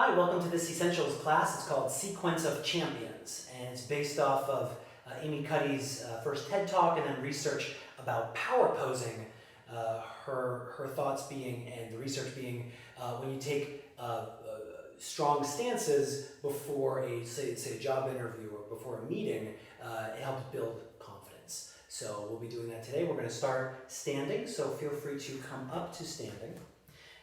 Hi, welcome to this Essentials class. It's called Sequence of Champions, and it's based off of Amy Cuddy's first TED Talk and then research about power posing. Her thoughts being, and the research being, when you take strong stances before say a job interview or before a meeting, it helps build confidence. So we'll be doing that today. We're going to start standing, so feel free to come up to standing.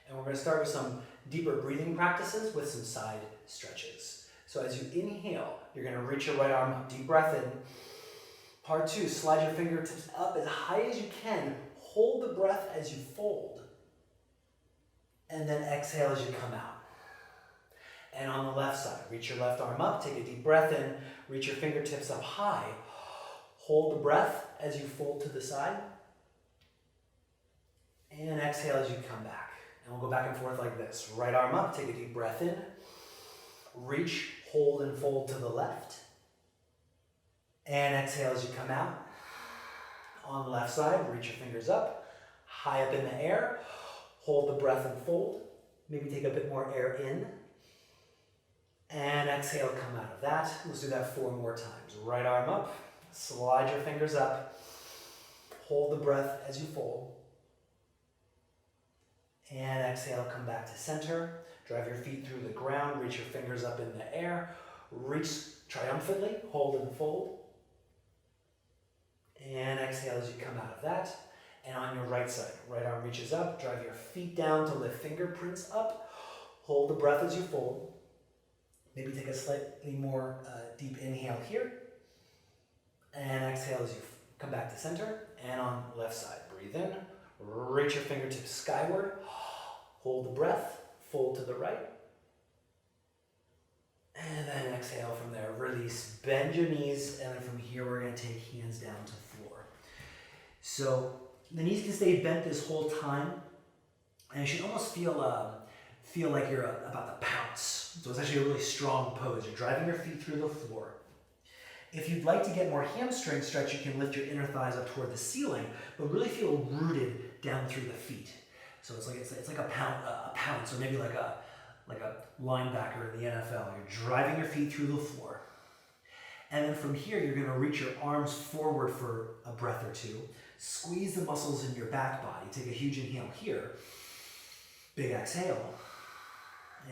And we're going to start with some deeper breathing practices with some side stretches. So as you inhale, you're going to reach your right arm up. Deep breath in. Part two, slide your fingertips up as high as you can. Hold the breath as you fold. And then exhale as you come out. And on the left side, reach your left arm up. Take a deep breath in. Reach your fingertips up high. Hold the breath as you fold to the side. And exhale as you come back. And we'll go back and forth like this. Right arm up, take a deep breath in. Reach, hold, and fold to the left. And exhale as you come out. On the left side, reach your fingers up, high up in the air. Hold the breath and fold. Maybe take a bit more air in. And exhale, come out of that. Let's do that 4 more times. Right arm up, slide your fingers up. Hold the breath as you fold. And exhale, come back to center. Drive your feet through the ground, reach your fingers up in the air. Reach triumphantly, hold and fold. And exhale as you come out of that. And on your right side, right arm reaches up, drive your feet down to lift fingerprints up. Hold the breath as you fold. Maybe take a slightly more deep inhale here. And exhale as you come back to center. And on the left side, breathe in. Reach your fingertips skyward, hold the breath, fold to the right, and then exhale from there. Release, bend your knees, and then from here we're going to take hands down to floor. So the knees can stay bent this whole time, and you should almost feel like you're about to pounce. So it's actually a really strong pose. You're driving your feet through the floor. If you'd like to get more hamstring stretch, you can lift your inner thighs up toward the ceiling, but really feel rooted down through the feet. So it's like a pounce, or maybe like a linebacker in the NFL. You're driving your feet through the floor. And then from here, you're going to reach your arms forward for a breath or two. Squeeze the muscles in your back body. Take a huge inhale here. Big exhale.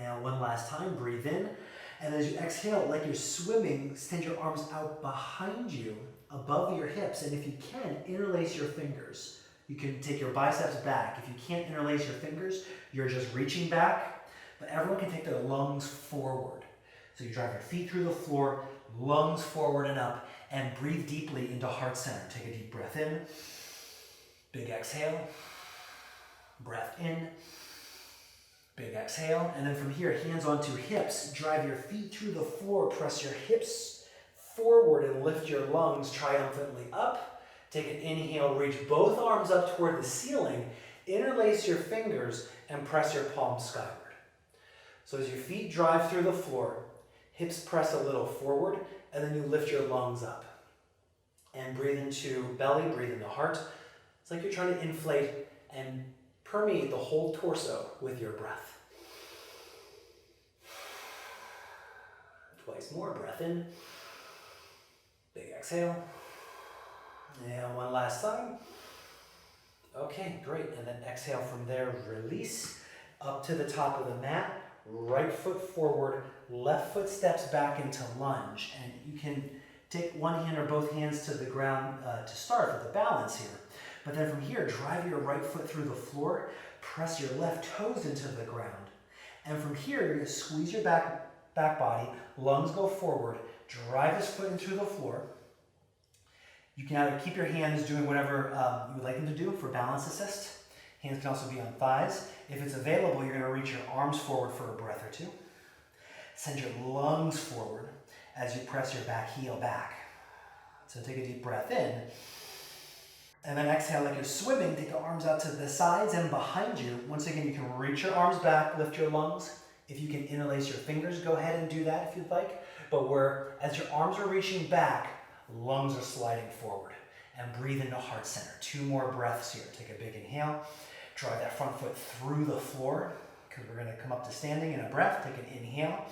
And one last time, breathe in. And as you exhale, like you're swimming, extend your arms out behind you, above your hips. And if you can, interlace your fingers. You can take your biceps back. If you can't interlace your fingers, you're just reaching back. But everyone can take their lungs forward. So you drive your feet through the floor, lungs forward and up, and breathe deeply into heart center. Take a deep breath in. Big exhale. Breath in. Big exhale, and then from here, hands onto hips. Drive your feet through the floor, press your hips forward and lift your lungs triumphantly up. Take an inhale, reach both arms up toward the ceiling, interlace your fingers, and press your palms skyward. So as your feet drive through the floor, hips press a little forward, and then you lift your lungs up. And breathe into belly, breathe into heart. It's like you're trying to inflate and permeate the whole torso with your breath. Twice more, breath in. Big exhale. And one last time. Okay, great. And then exhale from there, release up to the top of the mat. Right foot forward, left foot steps back into lunge. And you can take one hand or both hands to the ground to start with the balance here. But then from here, drive your right foot through the floor, press your left toes into the ground. And from here, you're going to squeeze your back body, lungs go forward, drive this foot into the floor. You can either keep your hands doing whatever you would like them to do for balance assist. Hands can also be on thighs. If it's available, you're going to reach your arms forward for a breath or two. Send your lungs forward as you press your back heel back. So take a deep breath in. And then exhale like you're swimming. Take the arms out to the sides and behind you. Once again, you can reach your arms back, lift your lungs. If you can interlace your fingers, go ahead and do that if you'd like. But as your arms are reaching back, lungs are sliding forward. And breathe into heart center. 2 more breaths here. Take a big inhale. Drive that front foot through the floor. because we're going to come up to standing in a breath. Take an inhale.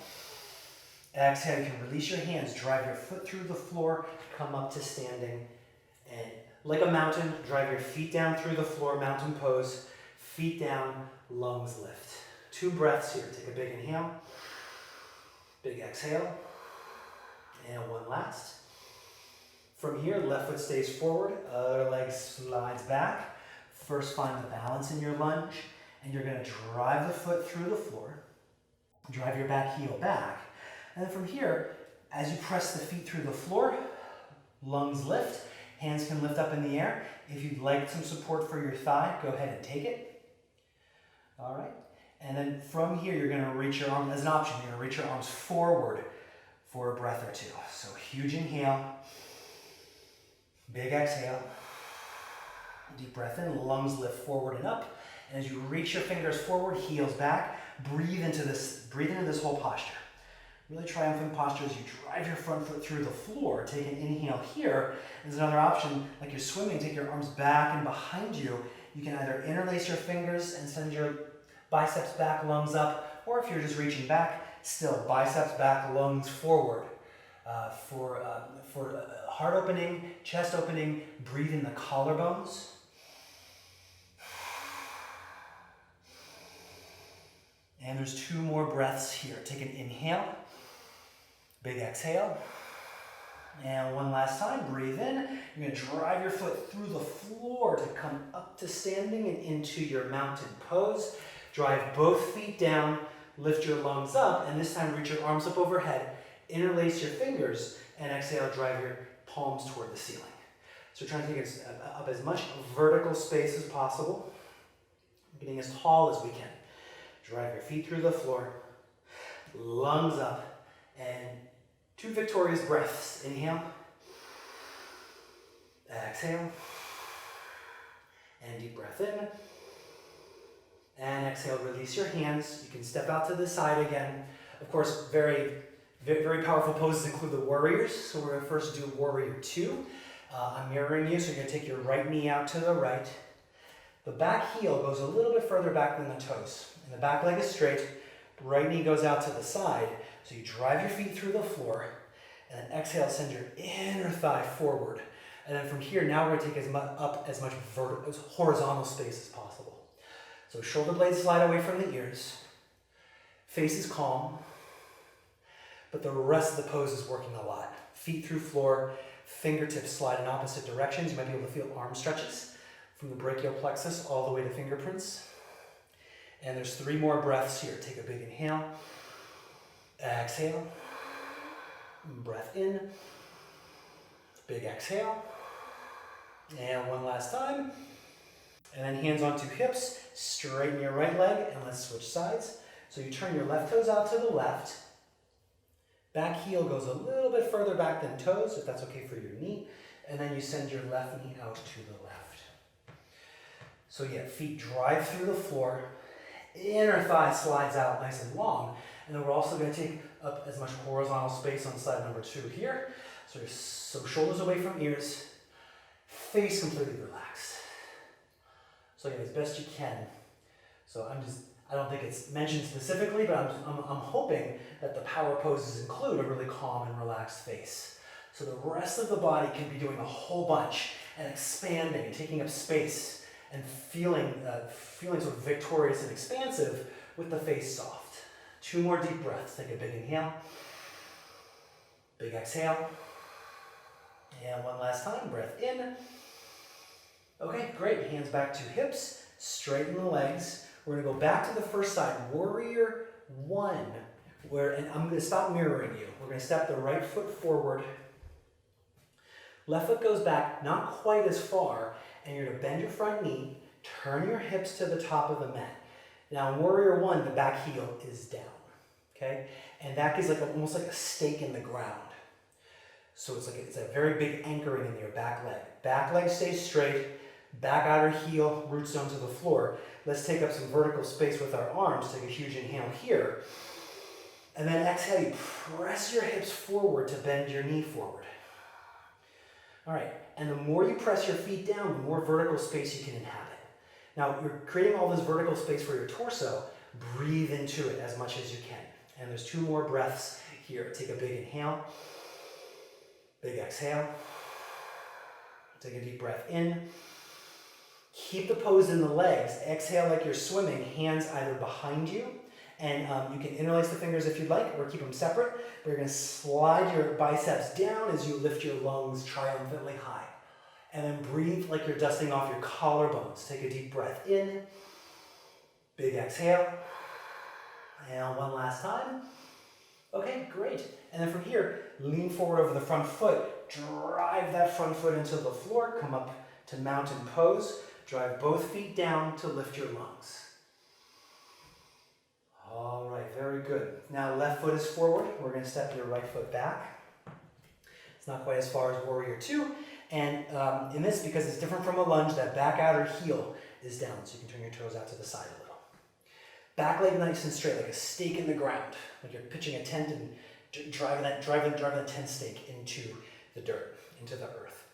Exhale, you can release your hands, drive your foot through the floor, come up to standing, and like a mountain, drive your feet down through the floor, mountain pose, feet down, lungs lift. 2 breaths here. Take a big inhale, big exhale, and one last. From here, left foot stays forward, other leg slides back. First, find the balance in your lunge, and you're going to drive the foot through the floor, drive your back heel back, and then from here, as you press the feet through the floor, lungs lift, hands can lift up in the air. If you'd like some support for your thigh, go ahead and take it. All right, and then from here, you're going to reach your arms, as an option, you're going to reach your arms forward for a breath or 2. So huge inhale, big exhale, deep breath in, lungs lift forward and up. And as you reach your fingers forward, heels back, breathe into this whole posture. Really triumphant posture as you drive your front foot through the floor. Take an inhale here. There's another option, like you're swimming, take your arms back and behind you. You can either interlace your fingers and send your biceps back, lungs up, or if you're just reaching back, still biceps back, lungs forward. For heart opening, chest opening, breathe in the collarbones. And there's 2 more breaths here. Take an inhale, big exhale. And one last time, breathe in. You're going to drive your foot through the floor to come up to standing and into your mountain pose. Drive both feet down, lift your lungs up, and this time reach your arms up overhead, interlace your fingers, and exhale, drive your palms toward the ceiling. So trying to take up as much vertical space as possible, getting as tall as we can. Drive your feet through the floor, lungs up, and 2 victorious breaths. Inhale, exhale, and deep breath in. And exhale, release your hands. You can step out to the side again. Of course, very, very powerful poses include the warriors. So we're going to first do warrior 2. I'm mirroring you, so you're going to take your right knee out to the right. The back heel goes a little bit further back than the toes. And the back leg is straight, right knee goes out to the side. So you drive your feet through the floor, and then exhale, send your inner thigh forward. And then from here, now we're going to take as much horizontal space as possible. So shoulder blades slide away from the ears, face is calm, but the rest of the pose is working a lot. Feet through floor, fingertips slide in opposite directions. You might be able to feel arm stretches from the brachial plexus all the way to fingerprints. And there's 3 more breaths here. Take a big inhale, exhale, breath in, big exhale, and one last time. And then hands onto hips, straighten your right leg, and let's switch sides. So you turn your left toes out to the left. Back heel goes a little bit further back than toes, if that's okay for your knee. And then you send your left knee out to the left. So yeah, feet drive through the floor. Inner thigh slides out nice and long. And then we're also going to take up as much horizontal space on side number 2 here. So shoulders away from ears, face completely relaxed. So yeah, as best you can. So I don't think it's mentioned specifically, but I'm hoping that the power poses include a really calm and relaxed face. So the rest of the body can be doing a whole bunch and expanding and taking up space and feeling sort of victorious and expansive with the face soft. 2 more deep breaths. Take a big inhale, big exhale, and one last time, breath in. Okay, great. Hands back to hips, straighten the legs. We're going to go back to the first side, warrior 1, and I'm going to stop mirroring you. We're going to step the right foot forward. Left foot goes back, not quite as far, and you're going to bend your front knee, turn your hips to the top of the mat. Now in warrior 1, the back heel is down, okay? And that gives almost like a stake in the ground. So it's a very big anchoring in your back leg. Back leg stays straight, back outer heel roots down to the floor. Let's take up some vertical space with our arms. Take a huge inhale here. And then exhale, you press your hips forward to bend your knee forward. All right, and the more you press your feet down, the more vertical space you can inhabit. Now, you're creating all this vertical space for your torso, Breathe into it as much as you can. And there's 2 more breaths here. Take a big inhale, big exhale. Take a deep breath in. Keep the pose in the legs. Exhale like you're swimming, hands either behind you, and you can interlace the fingers if you'd like, or keep them separate. But you're going to slide your biceps down as you lift your lungs triumphantly high. And then breathe like you're dusting off your collarbones. Take a deep breath in. Big exhale. And one last time. Okay, great. And then from here, lean forward over the front foot. Drive that front foot into the floor. Come up to mountain pose. Drive both feet down to lift your lungs. All right, very good. Now left foot is forward. We're going to step your right foot back. It's not quite as far as warrior 2. And in this, because it's different from a lunge, that back outer heel is down. So you can turn your toes out to the side a little. Back leg nice and straight, like a stake in the ground. Like you're pitching a tent and driving that tent stake into the dirt, into the earth.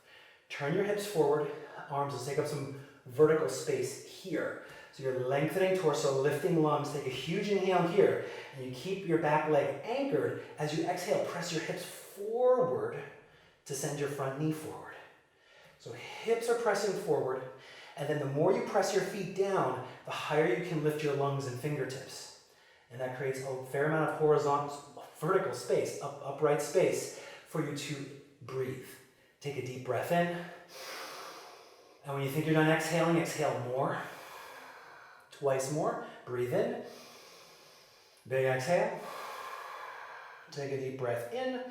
Turn your hips forward. Arms will take up some vertical space here. So you're lengthening torso, lifting lungs. Take a huge inhale here. And you keep your back leg anchored. As you exhale, press your hips forward to send your front knee forward. So hips are pressing forward. And then the more you press your feet down, the higher you can lift your lungs and fingertips. And that creates a fair amount of horizontal, vertical space, upright space for you to breathe. Take a deep breath in. And when you think you're done exhaling, exhale more. Twice more. Breathe in. Big exhale. Take a deep breath in.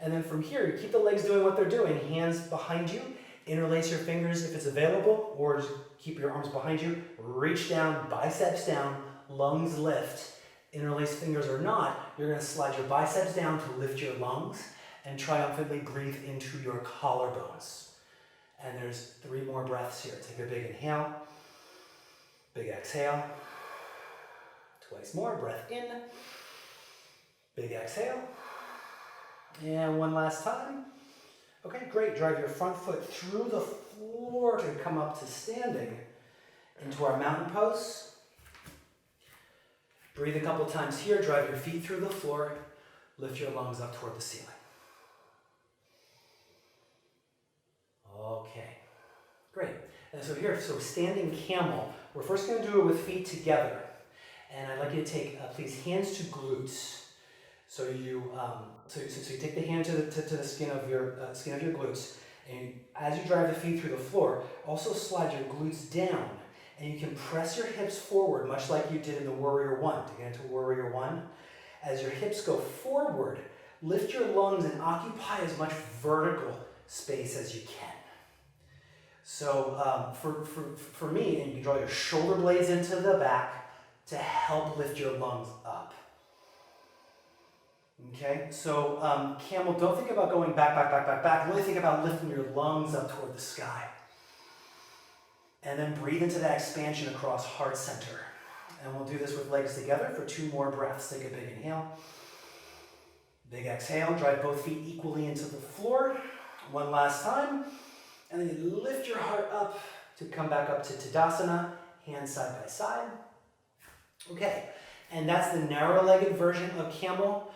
And then from here, you keep the legs doing what they're doing. Hands behind you. Interlace your fingers if it's available, or just keep your arms behind you. Reach down, biceps down, lungs lift. Interlace fingers or not, you're going to slide your biceps down to lift your lungs and triumphantly breathe into your collarbones. And there's 3 more breaths here. Take a big inhale, big exhale. Twice more, breath in, big exhale. And one last time. Okay, great. Drive your front foot through the floor to come up to standing into our mountain pose. Breathe a couple times here. Drive your feet through the floor. Lift your lungs up toward the ceiling. Okay, great. And so here, so standing camel, we're first going to do it with feet together. And I'd like you to take, please, hands to glutes. So you take the hand to the skin of your glutes, and as you drive the feet through the floor, also slide your glutes down, and you can press your hips forward, much like you did in the Warrior 1. To get into Warrior 1, as your hips go forward, lift your lungs and occupy as much vertical space as you can. So for me, and you can draw your shoulder blades into the back to help lift your lungs up. Okay, so camel, don't think about going back. Really think about lifting your lungs up toward the sky. And then breathe into that expansion across heart center. And we'll do this with legs together for 2 more breaths. Take a big inhale. Big exhale. Drive both feet equally into the floor. One last time. And then you lift your heart up to come back up to Tadasana. Hands side by side. Okay, and that's the narrow-legged version of camel.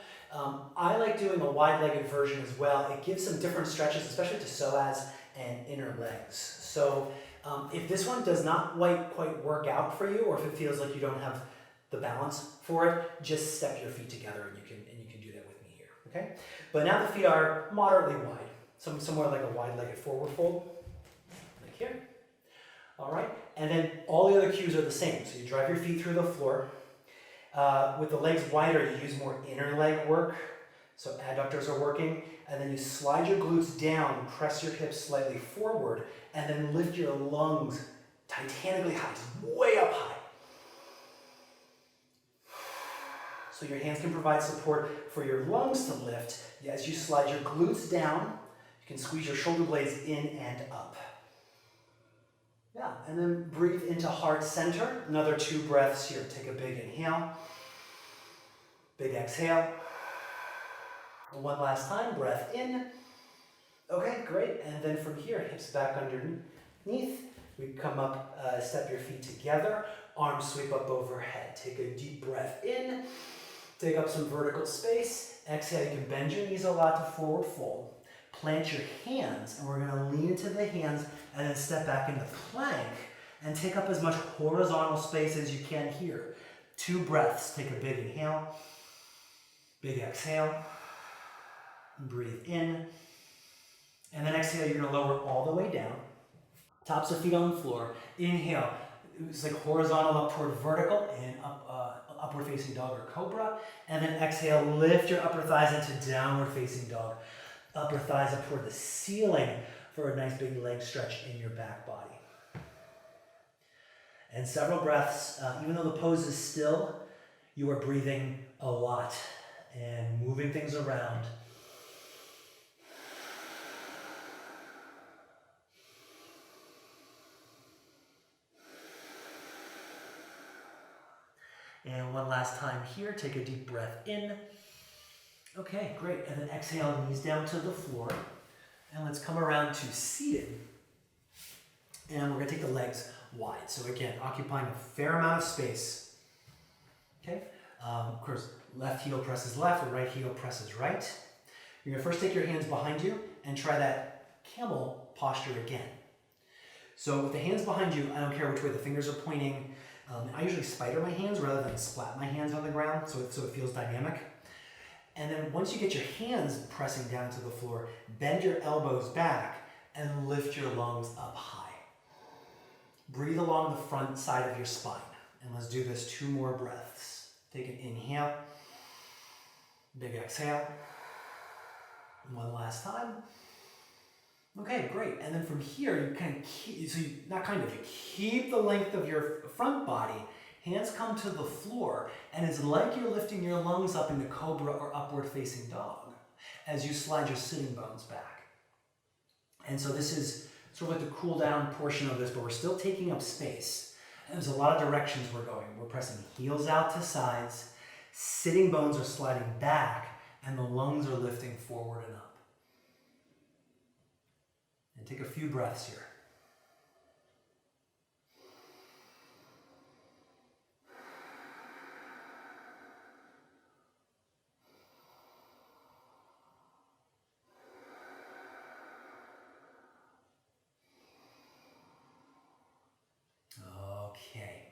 I like doing a wide-legged version as well. It gives some different stretches, especially to psoas and inner legs. So if this one does not quite work out for you, or if it feels like you don't have the balance for it, just step your feet together and you can do that with me here. Okay? But now the feet are moderately wide, somewhere like a wide-legged forward fold, like here. All right, and then all the other cues are the same. So you drive your feet through the floor. With the legs wider, you use more inner leg work. So adductors are working. And then you slide your glutes down, press your hips slightly forward, and then lift your lungs titanically high, just way up high. So your hands can provide support for your lungs to lift. As you slide your glutes down, you can squeeze your shoulder blades in and up. Yeah, and then breathe into heart center. Another 2 breaths here. Take a big inhale. Big exhale. One last time, breath in. Okay, great. And then from here, hips back underneath. We come up, step your feet together. Arms sweep up overhead. Take a deep breath in. Take up some vertical space. Exhale, you can bend your knees a lot to forward fold. Plant your hands, and we're gonna lean into the hands and then step back into plank and take up as much horizontal space as you can here. 2 breaths. Take a big inhale, big exhale. Breathe in. And then exhale, you're gonna lower all the way down. Tops of feet on the floor. Inhale, it's like horizontal up toward vertical and upward facing dog or cobra. And then exhale, lift your upper thighs into downward facing dog. Upper thighs up toward the ceiling for a nice big leg stretch in your back body. And several breaths, even though the pose is still, you are breathing a lot and moving things around. And one last time here, take a deep breath in. Okay, great. And then exhale, knees down to the floor. And let's come around to seated. And we're gonna take the legs wide. So again, occupying a fair amount of space. Okay, of course, left heel presses left, and right heel presses right. You're gonna first take your hands behind you and try that camel posture again. So with the hands behind you, I don't care which way the fingers are pointing. I usually spider my hands rather than splat my hands on the ground, so it feels dynamic. And then once you get your hands pressing down to the floor, bend your elbows back and lift your lungs up high. Breathe along the front side of your spine. And let's do this 2 more breaths. Take an inhale, big exhale. One last time. Okay, great. And then from here, you kind of keep the length of your front body. Hands come to the floor, and it's like you're lifting your lungs up into cobra or upward facing dog as you slide your sitting bones back. And so this is sort of like the cool down portion of this, but we're still taking up space. And there's a lot of directions we're going. We're pressing heels out to sides, sitting bones are sliding back, and the lungs are lifting forward and up. And take a few breaths here. Okay,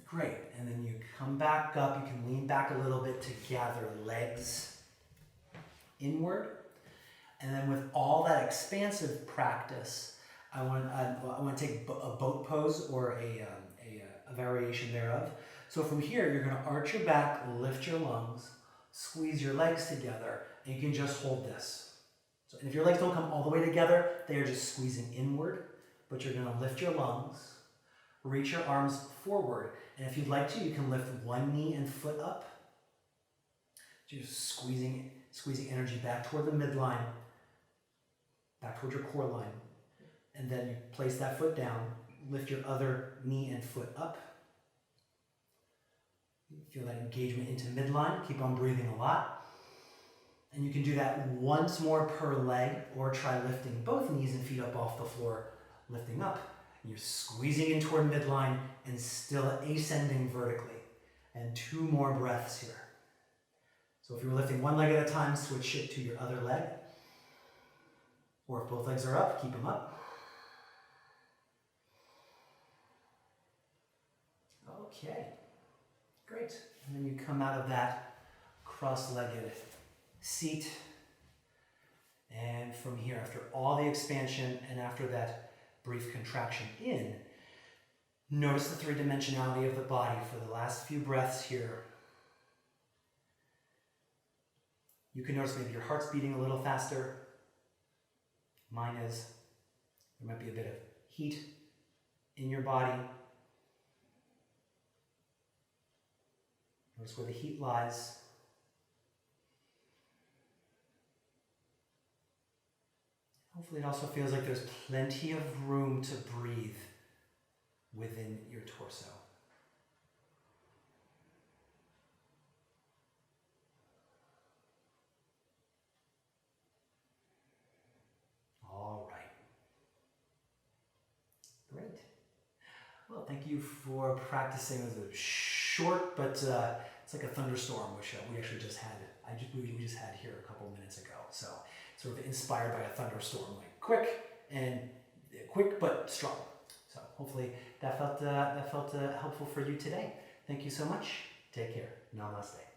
great. And then you come back up. You can lean back a little bit to gather legs inward. And then with all that expansive practice, I want to take a boat pose or a variation thereof. So from here, you're going to arch your back, lift your lungs, squeeze your legs together, and you can just hold this. So, and if your legs don't come all the way together, they are just squeezing inward, but you're going to lift your lungs, reach your arms forward, and if you'd like to, you can lift one knee and foot up, just squeezing energy back toward the midline, back toward your core line, and then you place that foot down, lift your other knee and foot up. Feel that engagement into midline, keep on breathing a lot. And you can do that once more per leg, or try lifting both knees and feet up off the floor, lifting up. And you're squeezing in toward midline and still ascending vertically. And 2 more breaths here. So if you're lifting one leg at a time, switch it to your other leg. Or if both legs are up, keep them up. Okay, great. And then you come out of that cross-legged seat. And from here, after all the expansion and after that brief contraction in, notice the 3-dimensionality of the body for the last few breaths here. You can notice maybe your heart's beating a little faster. Mine is. There might be a bit of heat in your body. Notice where the heat lies. Hopefully it also feels like there's plenty of room to breathe within your torso. All right. Great. Well, thank you for practicing. It was a short, but it's like a thunderstorm, which we actually just had. We just had here a couple minutes ago. So sort of inspired by a thunderstorm, like quick but strong. So hopefully that felt helpful for you today. Thank you so much. Take care. Namaste.